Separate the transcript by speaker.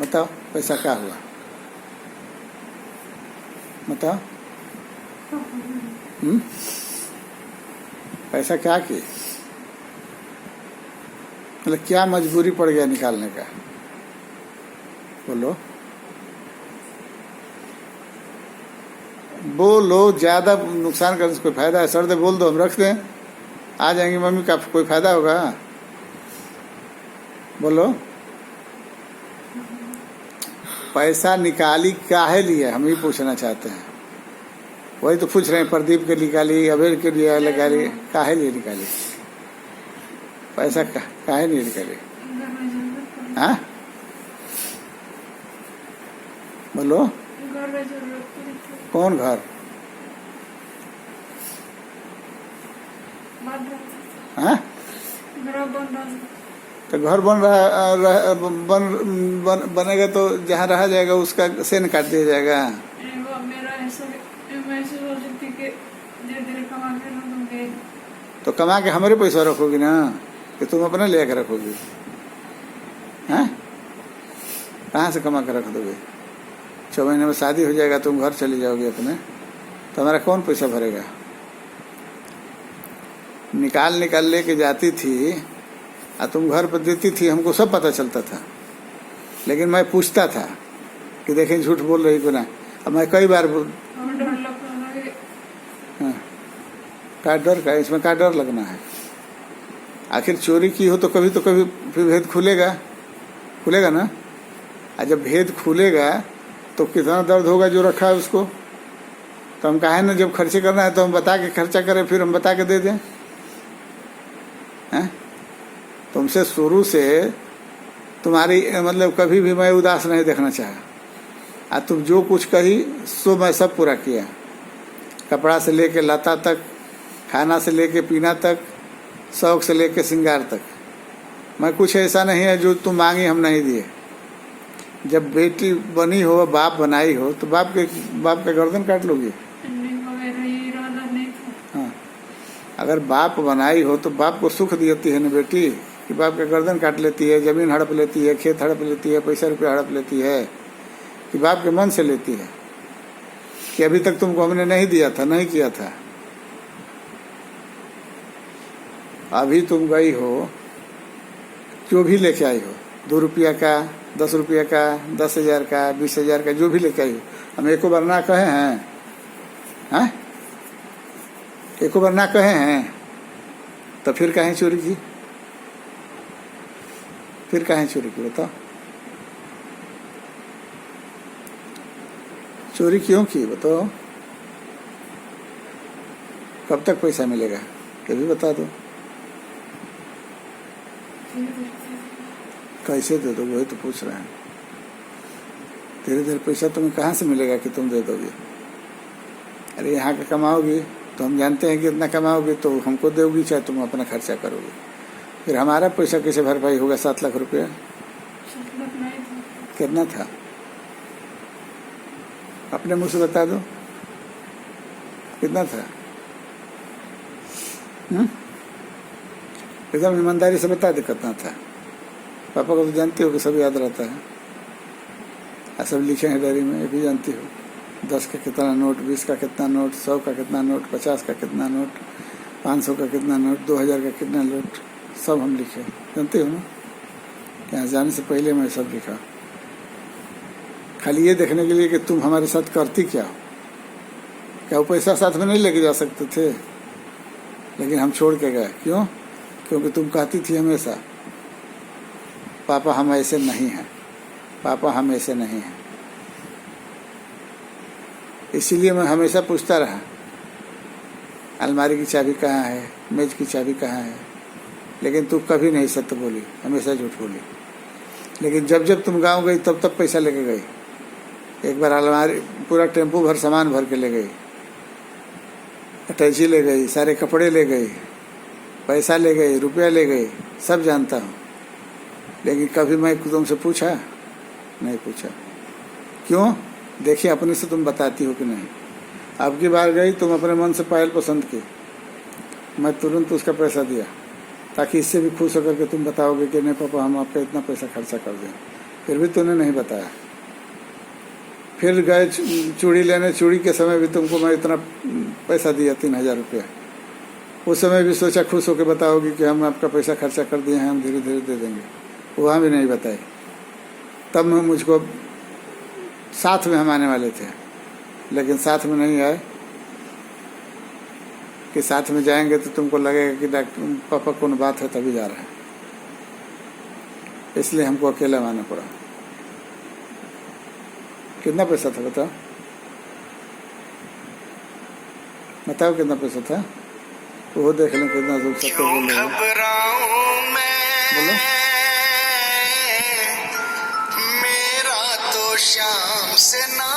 Speaker 1: बताओ पैसा क्या हुआ, बताओ। पैसा क्या की, मतलब क्या मजबूरी पड़ गया निकालने का, बोलो बोलो। ज्यादा नुकसान करने से कोई फायदा है? सर दे बोल दो, हम रख दें, आ जाएंगी मम्मी, का कोई फायदा होगा? बोलो। पैसा निकाली काहे लिए, हम ही पूछना चाहते हैं। वही तो पूछ रहे हैं, प्रदीप के निकाली, अबेर के लिए निकाली, काहे लिए निकाली पैसा, काहे नहीं निकाली? हाँ बोलो। कौन घर? हाँ तो घर बनेगा तो जहाँ रहा जाएगा उसका सेन काट दिया जाएगा। तो कमा के हमारे पैसा रखोगी ना, कि तुम अपने ले कर रखोगी? हैं, कहाँ से कमा कर रख दोगे? 6 महीने में शादी हो जाएगा, तुम घर चली जाओगी अपने, तो हमारा कौन पैसा भरेगा? निकाल लेके जाती थी और तुम घर पर देती थी, हमको सब पता चलता था, लेकिन मैं पूछता था कि देखें झूठ बोल रही को ना। अब मैं कई बार हाँ, का डर का, इसमें का डर लगना है? आखिर चोरी की हो तो कभी फिर भेद खुलेगा ना। और जब भेद खुलेगा तो कितना दर्द होगा जो रखा है उसको। तो हम काहे ना, जब खर्चे करना है तो हम बता के खर्चा करें, फिर हम बता के दे दें। हैं, तुमसे शुरू से तुम्हारी मतलब कभी भी मैं उदास नहीं देखना चाहा। तुम जो कुछ कही सो मैं सब पूरा किया, कपड़ा से लेके लता तक, खाना से लेके पीना तक, शौक से लेके श्रृंगार तक। मैं कुछ ऐसा नहीं है जो तुम मांगी हम नहीं दिए। जब बेटी बनी हो, बाप बनाई हो, तो बाप का गर्दन काट लोगी? हाँ, अगर बाप बनाई हो तो बाप को सुख देती है ना बेटी, कि बाप का गर्दन काट लेती है, जमीन हड़प लेती है, खेत हड़प लेती है, पैसा रुपया हड़प लेती है, कि बाप के मन से लेती है कि अभी तक तुमको हमने नहीं दिया था, नहीं किया था। अभी तुम गई हो, जो भी लेके आई हो, 2 रुपया का, 10 रुपया का, 10,000 का, 20,000 का, जो भी लेके आई हो, हम एको बार ना कहे हैं? हाँ, एको बार ना कहे हैं? तो फिर काहे चोरी की? फिर काहे चोरी की, बताओ? चोरी क्यों की, बताओ? कब तक पैसा मिलेगा, ये भी बता दो। कैसे दे दोगे, वही तो पूछ रहे हैं। धीरे पैसा तुम्हें कहाँ से मिलेगा कि तुम दे दोगे? अरे यहाँ का कमाओगी तो हम जानते हैं कि इतना कमाओगे तो हमको दोगी, चाहे तुम अपना खर्चा करोगे। फिर हमारा पैसा कैसे भरपाई होगा? 7 लाख रुपया कितना था? अपने मुँह से बता दो, कितना था? एकदम ईमानदारी से बता दे कितना था। पापा को तो जानती हो कि सब याद रहता है, और सब लिखे हैं डायरी में, ये भी जानती हो। 10 का कितना नोट, 20 का कितना नोट, 100 का कितना नोट, 50 का कितना नोट, 500 का कितना नोट, 2000 का कितना नोट, सब हम लिखे, जानते हो ना। यहाँ जाने से पहले मैं सब लिखा, खाली ये देखने के लिए कि तुम हमारे साथ करती क्या हो। क्या वो पैसा साथ में नहीं लेके जा सकते थे? लेकिन हम छोड़ के गए, क्यों? क्योंकि तुम कहती थी हमेशा, पापा हम ऐसे नहीं हैं, पापा हम ऐसे नहीं हैं। इसीलिए मैं हमेशा पूछता रहा, अलमारी की चाबी कहाँ है, मेज की चाबी कहाँ है। लेकिन तू कभी नहीं सत्य बोली, हमेशा झूठ बोली। लेकिन जब जब तुम गाँव गई तब तब पैसा लेके गई। एक बार अलमारी पूरा टेम्पू भर सामान भर के ले गई, अटैची ले गई, सारे कपड़े ले गई, पैसा ले गई, रुपया ले गई, सब जानता हूँ। लेकिन कभी मैं तुमसे पूछा? नहीं पूछा। क्यों? देखिए अपने से तुम बताती हो कि नहीं। अब की बार गई, तुम अपने मन से पायल पसंद की, मैं तुरंत उसका पैसा दिया, ताकि इससे भी खुश होकर के तुम बताओगे कि नहीं पापा हम आपका इतना पैसा खर्चा कर दें। फिर भी तूने नहीं बताया। फिर गए चूड़ी लेने, चूड़ी के समय भी तुमको मैं इतना पैसा दिया 3000 रुपया। उस समय भी सोचा खुश होकर बताओगी कि हम आपका पैसा खर्चा कर दिए हैं, हम धीरे धीरे दे देंगे, वहाँ भी नहीं बताई। तब मुझको साथ में हम आने वाले थे, लेकिन साथ में नहीं आए कि साथ में जाएंगे तो तुमको लगेगा कि डॉक्टर पापा कौन बात है तभी जा रहे हैं, इसलिए हमको अकेला आना पड़ा। कितना पैसा था बताओ, बताओ कितना पैसा था, वो देख लें कितना दूर सत्य बोल रहे हैं। बोलो।
Speaker 2: मेरा तो शाम से ना